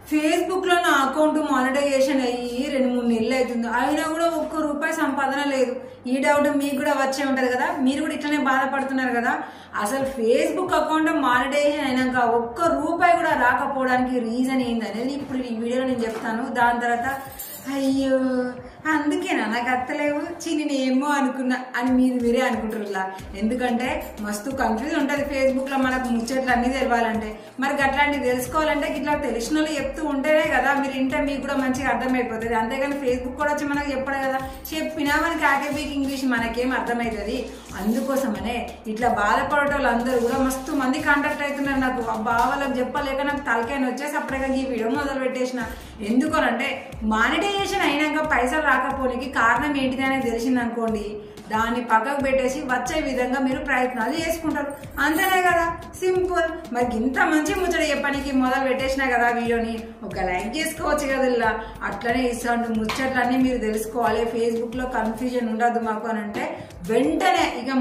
Facebook లో నా account monetisation అయ్యి 2-3 నెలలు అవుతుంది, అయినా కూడా ₹1 సంపాదన లేదు. ఈ డౌట్ మీకు కూడా వచ్చే ఉంటది కదా, మీరు కూడా ఇట్లనే బాధపడుతున్నారు కదా. అసలు ఫేస్బుక్ అకౌంట్ మానిటైజేషన్ అయినాక ₹1 కూడా రాకపోవడానికి రీజన్ ఏందనేది ఇప్పుడు ఈ వీడియోలో నేను చెప్తాను. దాని తర్వాత అయ్యో అందుకేనా నాకు అత్తలేవు నేను ఏమో అనుకున్నా అని మీరే అనుకుంటారు. ఎందుకంటే మస్తు కన్ఫ్యూజ్ ఉంటుంది ఫేస్బుక్ లో మనకు ముచ్చట్లు అన్ని తెలవాలంటే. మరి అట్లాంటివి తెలుసుకోవాలంటే ఇట్లా తెలిసిన వాళ్ళు చెప్తూ ఉంటేనే కదా మీరు ఇంటే మీకు కూడా మంచిగా అర్థమైపోతుంది. అంతేగాని ఫేస్బుక్ కూడా వచ్చి మనకు చెప్పడం కదా, చెప్పినా మనకి అకాడమిక్ ఇంగ్లీష్ మనకేం అర్థమవుతుంది. అందుకోసమనే ఇట్లా బాధపడేటోళ్ళు అందరూ కూడా మస్తు మంది కాంటాక్ట్ అవుతున్నారు నాకు. వాళ్ళకి చెప్పలేక నాకు తలకాయని వచ్చేసి అప్పటికే ఈ వీడియో మొదలు పెట్టేసిన. ఎందుకనంటే మానిటైజేషన్ అయినాక పైసలు రాకపోనికి కారణం ఏంటిది అనేది తెలిసింది అనుకోండి, దాన్ని పక్కకు పెట్టేసి వచ్చే విధంగా మీరు ప్రయత్నాలు చేసుకుంటారు. అంతేనే కదా, సింపుల్. మరి ఇంత మంచి ముచ్చట చెప్పడానికి మొదలు పెట్టేసినా కదా వీడియోని, ఒక లైక్ చేసుకోవచ్చు కదా. ఇలా అట్లనే ఇస్తాంటు ముచ్చట్లన్నీ మీరు తెలుసుకోవాలి. ఫేస్బుక్ లో కన్ఫ్యూజన్ ఉండదు మాకు అని అంటే వెంటనే ఇక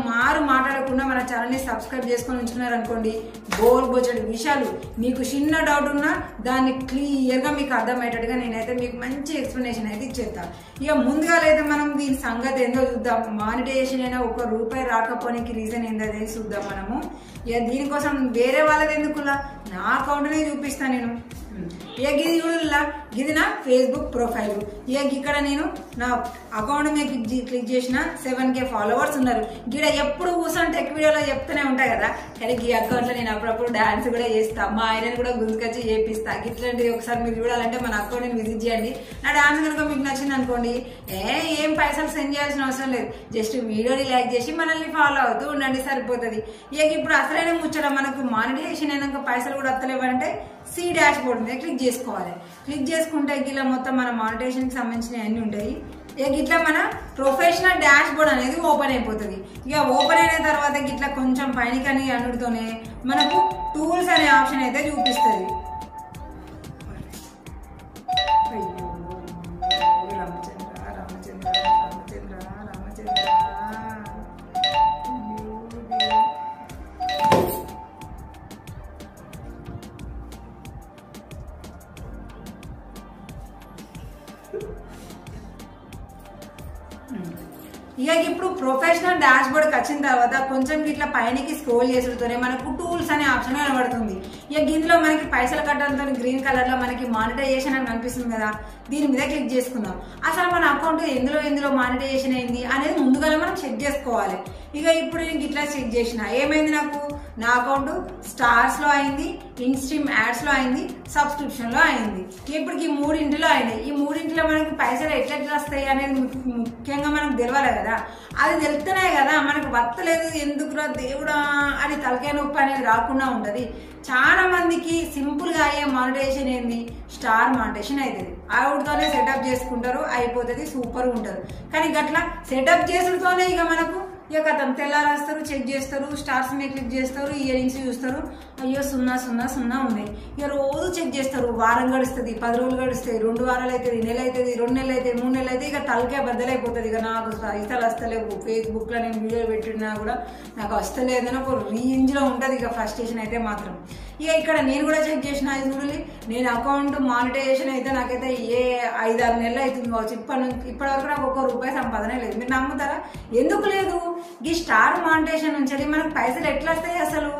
మాట్లాడకుండా మన ఛానల్ని సబ్స్క్రైబ్ చేసుకొని ఉంచుకున్నారు అనుకోండి, బోల్బొచ్చడి విషయాలు మీకు చిన్న డౌట్ ఉన్నా దాన్ని క్లియర్గా మీకు అర్థమయ్యేటట్టుగా నేనైతే మీకు మంచి ఎక్స్ప్లెనేషన్ అయితే ఇచ్చేస్తాను. ఇక ముందుగా అయితే మనం దీని సంగతి ఏందో చూద్దాం. మానిటైజేషన్ అయినా ₹1 రాకపోనికి రీజన్ ఏందో చూద్దాం మనము. ఇక దీనికోసం వేరే వాళ్ళది ఎందుకులా, నా అకౌంట్నే చూపిస్తాను నేను. ఇక గిది చూడలా, గిది నా ఫేస్బుక్ ప్రొఫైల్. ఇక ఇక్కడ నేను నా అకౌంట్ మీద క్లిక్ చేసిన 7K ఫాలోవర్స్ ఉన్నారు. గిడ ఎప్పుడు కూర్చొని టెక్ వీడియోలో చెప్తూనే ఉంటాయి కదా, కానీ ఈ అకౌంట్లో నేను అప్పుడప్పుడు డాన్స్ కూడా చేస్తా, మా ఆయనని కూడా గుంజుకొచ్చి చేపిస్తా. ఇట్లాంటివి ఒకసారి మీరు చూడాలంటే మన అకౌంట్ని విజిట్ చేయండి. నా డాన్స్ కనుక మీకు నచ్చింది అనుకోండి, ఏం పైసలు సెండ్ చేయాల్సిన అవసరం లేదు, జస్ట్ వీడియోని లైక్ చేసి మనల్ని ఫాలో అవుతూ ఉండండి, సరిపోతుంది. ఇక ఇప్పుడు అసలైన ముచ్చట, మనకు మానిటైజేషన్ అయినాక పైసలు కూడా వస్తలేవంటే సి డాష్ బోర్డ్ మీద క్లిక్ చేసుకోవాలి. క్లిక్ చేసుకుంటే ఇలా మొత్తం మన మానిటైజేషన్కి సంబంధించిన అన్ని ఉంటాయి. ఇక ఇట్లా మన ప్రొఫెషనల్ డాష్ బోర్డ్ అనేది ఓపెన్ అయిపోతుంది. ఇక ఓపెన్ అయిన తర్వాత ఇట్లా కొంచెం పైనకని అనుడితోనే మనకు టూల్స్ అనే ఆప్షన్ అయితే చూపిస్తుంది. ఇక ఇప్పుడు ప్రొఫెషనల్ డాష్ బోర్డ్కి వచ్చిన తర్వాత కొంచెం ఇట్లా పైనకి స్క్రోల్ చేసుడుతోనే మనకు టూల్స్ అనే ఆప్షన్ కనబడుతుంది. ఇక ఇందులో మనకి పైసలు కట్టడంతో గ్రీన్ కలర్ లో మనకి మానిటైజేషన్ అని కనిపిస్తుంది కదా, దీని మీద క్లిక్ చేసుకుందాం. అసలు మన అకౌంట్ ఎందులో మానిటైజేషన్ అయింది అనేది ముందుగానే మనం చెక్ చేసుకోవాలి. ఇక ఇప్పుడు నేను ఇట్లా చెక్ చేసిన ఏమైంది, నాకు నా అకౌంట్ స్టార్స్ లో అయింది, ఇన్స్ట్రీమ్ యాడ్స్ లో అయింది, సబ్స్క్రిప్షన్ లో అయింది. ఇప్పటికి ఈ 3 అయినాయి. ఈ 3 మనకి పైసలు ఎట్లా వస్తాయి అనేది ముఖ్యంగా మనకు తెలవాలి కదా. అది తెలుస్తేనే కదా మనకు వత్తలేదు ఎందుకురా దేవుడా అని తలకాయ నొప్పి అనేది రాకుండా ఉంటది. చాలా మందికి సింపుల్ గా అయ్యే మానిటైజేషన్ ఏంది, స్టార్ మానిటైజేషన్ అవుతుంది. ఆవిడతోనే సెటప్ చేసుకుంటారు, అయిపోతుంది, సూపర్ ఉంటారు. కానీ గట్లా సెటప్ చేసుడుతోనే ఇక మనకు ఇక కథం తెల్లారేస్తారు, చెక్ చేస్తారు, స్టార్స్ మీద క్లిక్ చేస్తారు, ఇయర్ రింగ్స్ చూస్తారు, అయ్యో 000 ఉన్నాయి. ఇక రోజు చెక్ చేస్తారు, వారం గడుస్తుంది, 10 రోజులు గడుస్తాయి, 2 వారాలు అవుతుంది, నెల అవుతుంది, 2 నెలలు అవుతాయి, 3 నెలలు అయితే ఇక తలకే బద్దలైపోతుంది. ఇక నాకు పైసలు వస్తలేవు, ఫేస్బుక్ లో నేను వీడియోలు పెట్టినా కూడా నాకు వస్తలేదని ఒక రేంజ్ లో ఉంటది ఇక ఫ్రస్ట్రేషన్ అయితే మాత్రం. ఇక ఇక్కడ నేను కూడా చెక్ చేసిన, చూడండి నేను అకౌంట్ మానిటైజేషన్ అయితే నాకైతే 5-6 నెలలు అవుతుంది కావచ్చు. ఇప్పటి వరకు నాకు ₹1 సంపాదన లేదు. మీరు నమ్ముతారా? ఎందుకు లేదు? ఈ స్టార్ మానిటైజేషన్ నుంచి మనకు పైసలు ఎట్లా వస్తాయి అసలు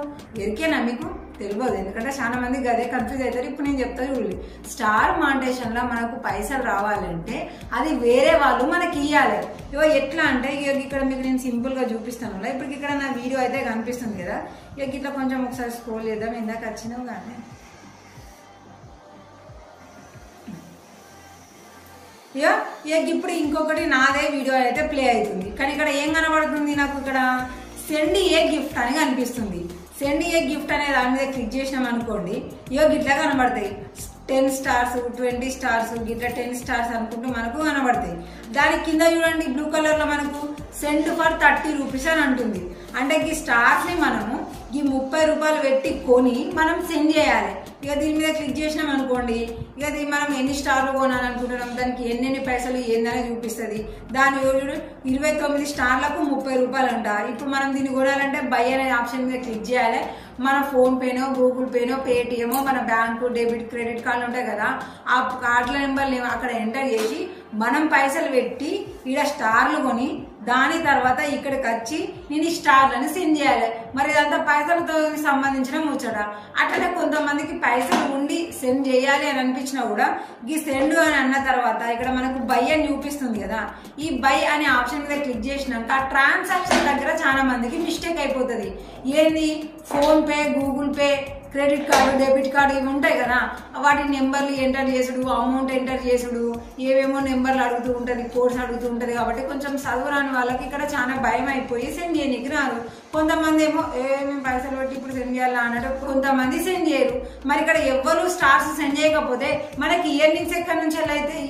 ఎరికేనా మీకు? తెలియదు, ఎందుకంటే చాలా మంది అదే కన్ఫ్యూజ్ అవుతారు. ఇప్పుడు నేను చెప్తా చూడండి, స్టార్ మానిటైజేషన్ లో మనకు పైసలు రావాలంటే అది వేరే వాళ్ళు మనకి ఇవ్వాలి. ఇవో ఎట్లా అంటే ఇక్కడ మీకు నేను సింపుల్ గా చూపిస్తాను. ఇప్పుడు ఇక్కడ నా వీడియో అయితే కనిపిస్తుంది కదా, ఇక ఇట్లా కొంచెం ఒకసారి స్క్రోల్ చేద్దాం. ఇందాక వచ్చినావు కానీ ఇక ఇప్పుడు ఇంకొకటి నాదే వీడియో అయితే ప్లే అవుతుంది. కానీ ఇక్కడ ఏం కనబడుతుంది, నాకు ఇక్కడ సెండ్ ఏ గిఫ్ట్ అని కనిపిస్తుంది. సెండ్ ఏ గిఫ్ట్ అనే దాని మీద క్లిక్ చేసినాం అనుకోండి, ఇక గిట్లా కనబడతాయి 10 స్టార్స్, 20 స్టార్స్, గిట్లా 10 స్టార్స్ అనుకుంటూ మనకు కనబడతాయి. దాని కింద చూడండి బ్లూ కలర్ లో మనకు సెండ్ ఫర్ ₹30 అని అంటుంది. అంటే ఈ స్టార్స్ ని మనము ఈ ₹30 పెట్టి కొని మనం సెండ్ చేయాలి. ఇక దీని మీద క్లిక్ చేసినాం అనుకోండి, ఇక దీన్ని మనం ఎన్ని స్టార్లు కొనాలనుకుంటున్నాం, దానికి ఎన్ని పైసలు ఏందని చూపిస్తుంది. దాని 29 స్టార్లకు ₹30 అంట. ఇప్పుడు మనం దీన్ని కొనాలంటే బై అనే ఆప్షన్ మీద క్లిక్ చేయాలి. మన ఫోన్ పేనో గూగుల్ పేనో పేటిఎమో మన బ్యాంకు డెబిట్ క్రెడిట్ కార్డులు ఉంటాయి కదా, ఆ కార్డుల నెంబర్లు అక్కడ ఎంటర్ చేసి మనం పైసలు పెట్టి ఇక్కడ స్టార్లు కొని దాని తర్వాత ఇక్కడికి వచ్చి నేను ఈ స్టార్లను సెండ్ చేయాలి. మరి ఇదంతా పైసలతో సంబంధించిన ముచ్చట. అట్లనే కొంతమందికి పైసలు ఉండి సెండ్ చేయాలి అని అనిపించినా కూడా ఈ సెండ్ అని అన్న తర్వాత ఇక్కడ మనకు బై అని చూపిస్తుంది కదా, ఈ బై అనే ఆప్షన్ మీద క్లిక్ చేసినాక ఆ ట్రాన్సాక్షన్ దగ్గర చాలా మందికి మిస్టేక్ అయిపోతుంది. ఏంది phone pay Google pay credit card debit card ఇవి ఉంటాయి కదా, వాటి నెంబర్లు ఎంటర్ చేసుడు అమౌంట్ ఎంటర్ చేసుడు ఏవేమో నెంబర్లు అడుగుతూ ఉంటుంది, కోడ్స్ అడుగుతూ ఉంటుంది. కాబట్టి కొంచెం చదువురాని వాళ్ళకి ఇక్కడ చాలా భయం అయిపోయి సెండ్ చేయడానికి రారు. కొంతమంది ఏమో మేము పైసలు పెట్టి ఇప్పుడు సెండ్ చేయాలా అన్నట్టు కొంతమంది సెండ్ చేయరు. మరి ఇక్కడ ఎవ్వరు స్టార్స్ సెండ్ చేయకపోతే మనకి ఇయర్నింగ్స్ ఎక్కడి నుంచి ఎలా అవుతాయి?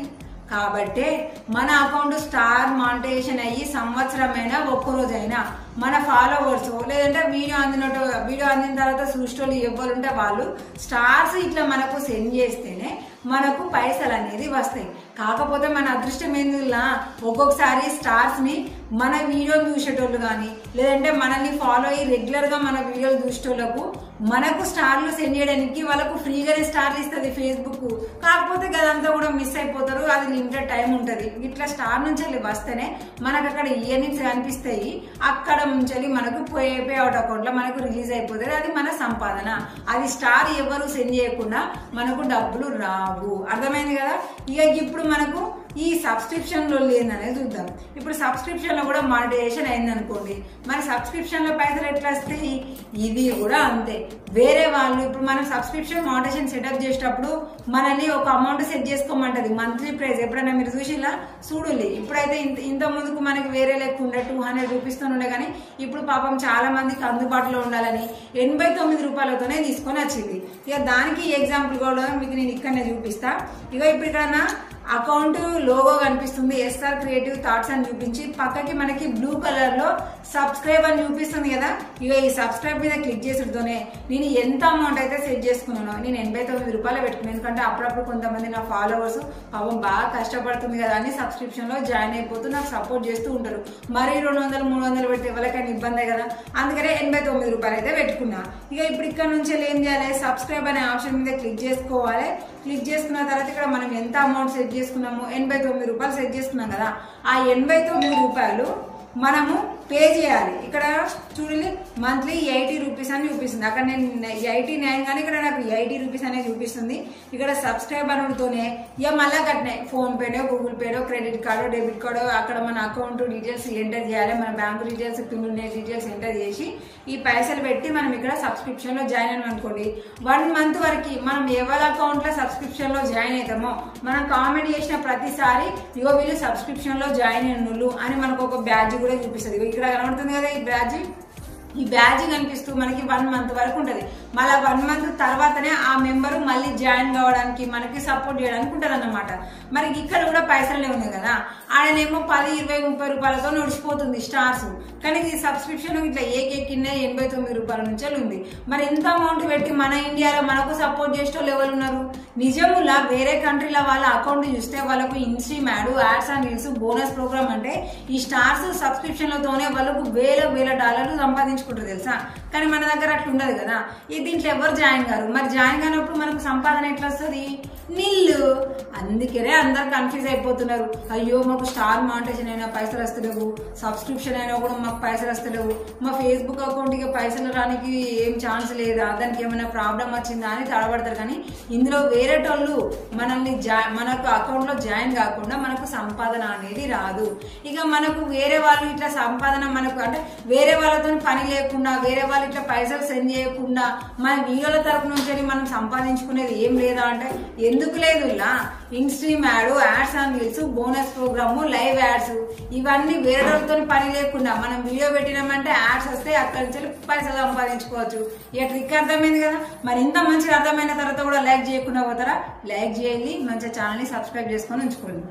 కాబట్టి మన అకౌంట్ స్టార్ మానిటైజేషన్ అయ్యి సంవత్సరమైనా ఒక్కరోజైనా మన ఫాలోవర్స్ లేదంటే వీడియో అందిన తర్వాత సృష్టిలో ఎవరు ఉంటే వాళ్ళు స్టార్స్ ఇట్లా మనకు సెండ్ చేస్తేనే మనకు పైసలు అనేది వస్తాయి. కాకపోతే మన అదృష్టం ఏందిలా ఒక్కొక్కసారి స్టార్స్ ని మన వీడియోలు చూసేటోళ్ళు కానీ లేదంటే మనల్ని ఫాలో అయ్యి రెగ్యులర్ గా మన వీడియోలు చూసేటోళ్లకు మనకు స్టార్లు సెండ్ చేయడానికి వాళ్ళకు ఫ్రీగానే స్టార్లు ఇస్తుంది ఫేస్బుక్. కాకపోతే అదంతా కూడా మిస్ అయిపోతారు, అది లిమిటెడ్ టైం ఉంటుంది. ఇట్లా స్టార్ నుంచి వస్తేనే మనకు అక్కడ ఇయర్నింగ్స్ కనిపిస్తాయి. అక్కడ నుంచి మనకు పే అవుట్ అకౌంట్ లో మనకు రిలీజ్ అయిపోతుంది. అది మన సంపాదన. అది స్టార్ ఎవరు సెండ్ చేయకుండా మనకు డబ్బులు రావు. అర్థమైంది కదా? ఇక ఇప్పుడు మనకు ఈ సబ్స్క్రిప్షన్ లో లేదనేది చూద్దాం. ఇప్పుడు సబ్స్క్రిప్షన్ లో కూడా మానిటైజేషన్ అయింది అనుకోండి, మరి సబ్స్క్రిప్షన్ లో పైసలు ఎట్లా వస్తాయి? ఇది కూడా అంతే. వేరే వాళ్ళు ఇప్పుడు మనం సబ్స్క్రిప్షన్ మానిటైజేషన్ సెటప్ చేసేటప్పుడు మనల్ని ఒక అమౌంట్ సెట్ చేసుకోమంటది, మంత్లీ ప్రైస్. ఎప్పుడైనా మీరు చూసిలా చూడాలి. ఇప్పుడైతే ఇంత ముందుకు మనకి వేరే లెక్క ఉండే 200 రూపీస్ తో ఉండే, కానీ ఇప్పుడు పాపం చాలా మందికి అందుబాటులో ఉండాలని 89 రూపాయలతోనే తీసుకొని వచ్చింది. ఇక దానికి ఎగ్జాంపుల్ కూడా మీకు నేను ఇక్కడనే చూపిస్తా. ఇక ఇప్పుడు ఇక్కడ అకౌంట్ లోగో కనిపిస్తుంది, ఎస్ఆర్ క్రియేటివ్ థాట్స్ అని చూపించి పక్కకి మనకి బ్లూ కలర్ లో సబ్స్క్రైబ్ అని చూపిస్తుంది కదా. ఇక ఈ సబ్స్క్రైబ్ మీద క్లిక్ చేసేటతోనే నేను ఎంత అమౌంట్ అయితే సెట్ చేసుకున్నానో నేను 89 రూపాయలు పెట్టుకున్నాను. ఎందుకంటే అప్పుడప్పుడు కొంతమంది నా ఫాలోవర్స్ పాపం బాగా కష్టపడుతుంది కదా అని సబ్స్క్రిప్షన్ లో జాయిన్ అయిపోతూ నాకు సపోర్ట్ చేస్తూ ఉంటారు. మరి 200 300 పెడితే ఎవరికైనా ఇబ్బందే కదా, అందుకనే 89 రూపాయలు అయితే పెట్టుకున్నా. ఇక ఇప్పుడు ఇక్కడ నుంచి ఏం చేయాలి? సబ్స్క్రైబ్ అనే ఆప్షన్ మీద క్లిక్ చేసుకోవాలి. క్లిక్ చేసుకున్న తర్వాత ఇక్కడ మనం ఎంత అమౌంట్ సెట్ చేసుకున్నాము 89 రూపాయలు సెట్ చేసుకున్నాం కదా, ఆ 89 రూపాయలు మనము పే చేయాలి. ఇక్కడ చూడండి మంత్లీ 80 రూపీస్ అని చూపిస్తుంది. అక్కడ నేను 89 కానీ ఇక్కడ నాకు 80 రూపీస్ అనేది చూపిస్తుంది. ఇక్కడ సబ్స్క్రైబ్ అనుడితోనే ఇక మళ్ళీ కట్టినే ఫోన్ పేనో గూగుల్ పేనో క్రెడిట్ కార్డో డెబిట్ కార్డో అక్కడ మన అకౌంట్ డీటెయిల్స్ ఎంటర్ చేయాలి. మన bank details pin details enter చేసి ఈ పైసలు పెట్టి మనం ఇక్కడ సబ్స్క్రిప్షన్ లో జాయిన్ అయినాం అనుకోండి, 1 మంత్ వరకు మనం ఎవరి అకౌంట్ లో సబ్స్క్రిప్షన్ లో జాయిన్ అవుతామో మనం కామెంట్ చేసిన ప్రతిసారి ఇగో వీళ్ళు సబ్స్క్రిప్షన్ లో జాయిన్ అయినోళ్ళు అని మనకు ఒక బ్యాడ్జ్ కూడా చూపిస్తుంది. ఇక్కడ కనబడుతుంది కదా ఈ బ్యాడ్జ్. ఈ బ్యాడ్జ్ కనిపిస్తూ మనకి 1 మంత్ వరకు ఉంటుంది. మళ్ళీ 1 మంత్ తర్వాతనే ఆ మెంబర్ మళ్ళీ జాయిన్ కావడానికి మనకి సపోర్ట్ చేయడానికి ఉంటుంది అన్నమాట. మరి ఇక్కడ కూడా పైసలే ఉన్నాయి కదా, ఆయనేమో 10 20 30 రూపాయలతో నడిచిపోతుంది స్టార్స్. కానీ ఈ సబ్స్క్రిప్షన్ ఇట్లా కింద 89 రూపాయల నుంచి ఉంది. మరి ఎంత అమౌంట్ పెట్టి మన ఇండియాలో మనకు సపోర్ట్ చేసే వాళ్ళు ఎవరు ఉన్నారు? నిజములా వేరే కంట్రీల వాళ్ళ అకౌంట్ చూస్తే వాళ్ళకు instream ads and reels bonus program అంటే ఈ స్టార్స్ సబ్స్క్రిప్షన్ లతోనే వాళ్ళకు వేల డాలర్లు సంపాదించుకుంటారు తెలుసా. కానీ మన దగ్గర అట్లా ఉండదు కదా. దీంట్లో ఎవరు జాయిన్ గారు. మరి జాయిన్ కానప్పుడు మనకు సంపాదన ఎట్లా వస్తుంది? నిల్లు. అందుకనే అందరు కన్ఫ్యూజ్ అయిపోతున్నారు. అయ్యో మాకు స్టార్ మానిటైజేషన్ అయినా పైసలు వస్తలేవు, సబ్స్క్రిప్షన్ అయినా కూడా మాకు పైసలు వస్తలేవు, మా ఫేస్బుక్ అకౌంట్ కి పైసలు రానికి ఏం ఛాన్స్ లేదా, దానికి ఏమైనా ప్రాబ్లం వచ్చిందా అని తడబడతారు. కానీ ఇందులో వేరేటోళ్ళు మనల్ని మనకు అకౌంట్ లో జాయిన్ కాకుండా మనకు సంపాదన అనేది రాదు. ఇక మనకు వేరే వాళ్ళు ఇట్లా సంపాదన మనకు అంటే వేరే వాళ్ళతో పని లేకుండా వేరే వాళ్ళు ఇట్లా పైసలు సెండ్ చేయకుండా మన వీడియోల తరపు నుంచి మనం సంపాదించుకునేది ఏం లేదా అంటే ఎందుకు లేదు? ఇలా instream ads and reels bonus program live ads ఇవన్నీ వేరే వాళ్ళతో పని లేకుండా మనం వీడియో పెట్టినామంటే యాడ్స్ వస్తే అక్కడి నుంచి పైసలు సంపాదించుకోవచ్చు. ఇక ట్రిక్ అర్థమైంది కదా. మరి ఇంత మంచిగా అర్థమైన తర్వాత కూడా లైక్ చేయకుండా పోతారా? లైక్ చేయండి, మంచిగా ఛానల్ ని సబ్స్క్రైబ్ చేసుకొని ఉంచుకోండి.